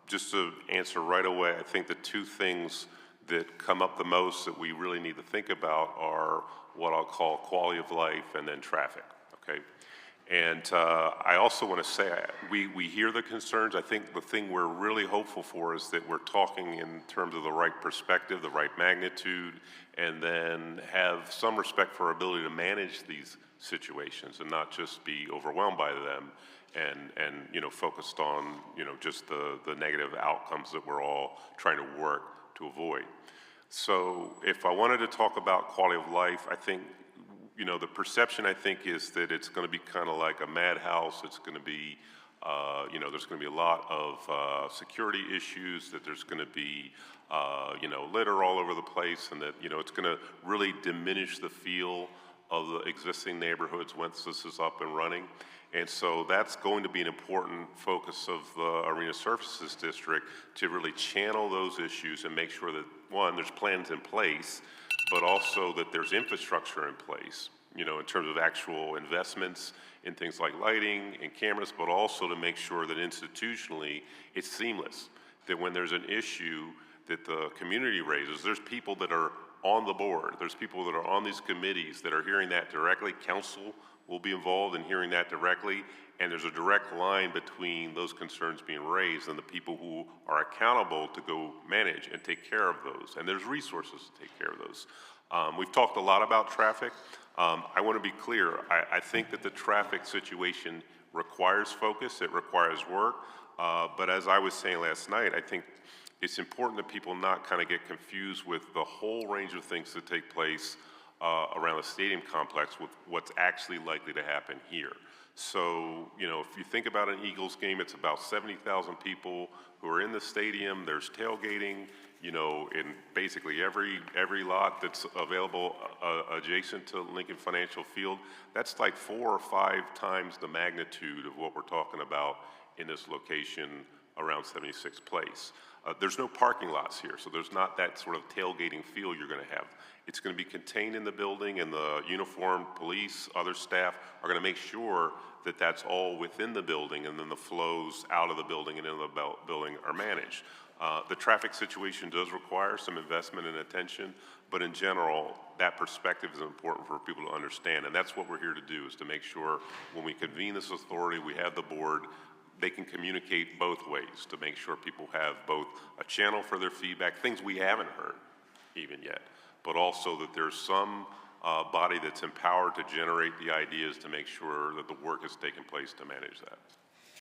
Just to answer right away, I think the two things that come up the most that we really need to think about are what I'll call quality of life and then traffic, okay? And I also want to say, we hear the concerns. I think the thing we're really hopeful for is that we're talking in terms of the right perspective, the right magnitude, and then have some respect for our ability to manage these situations and not just be overwhelmed by them and you know, focused on, you know, just the negative outcomes that we're all trying to work to avoid. So if I wanted to talk about quality of life, I think, you know, the perception, I think, is that it's going to be kind of like a madhouse. It's going to be, you know, there's going to be a lot of security issues, that there's going to be, you know, litter all over the place, and that, you know, it's going to really diminish the feel of the existing neighborhoods once this is up and running. And so that's going to be an important focus of the Arena Services District, to really channel those issues and make sure that, one, there's plans in place, but also that there's infrastructure in place, you know, in terms of actual investments in things like lighting and cameras, but also to make sure that institutionally it's seamless, that when there's an issue that the community raises, there's people that are on the board, there's people that are on these committees that are hearing that directly. Council will be involved in hearing that directly, and there's a direct line between those concerns being raised and the people who are accountable to go manage and take care of those, and there's resources to take care of those. We've talked a lot about traffic. I want to be clear, I think that the traffic situation requires focus, it requires work, but as I was saying last night, I think it's important that people not kind of get confused with the whole range of things that take place around the stadium complex with what's actually likely to happen here. So, you know, if you think about an Eagles game, it's about 70,000 people who are in the stadium. There's tailgating, you know, in basically every lot that's available adjacent to Lincoln Financial Field. That's like 4 or 5 times the magnitude of what we're talking about in this location around 76th Place. There's no parking lots here, so there's not that sort of tailgating feel you're going to have. It's going to be contained in the building, and the uniformed police, other staff are going to make sure that that's all within the building, and then the flows out of the building and into the building are managed. The traffic situation does require some investment and attention, but in general, that perspective is important for people to understand, and that's what we're here to do, is to make sure when we convene this authority, we have the board, they can communicate both ways to make sure people have both a channel for their feedback, things we haven't heard even yet, but also that there's some body that's empowered to generate the ideas to make sure that the work is taking place to manage that.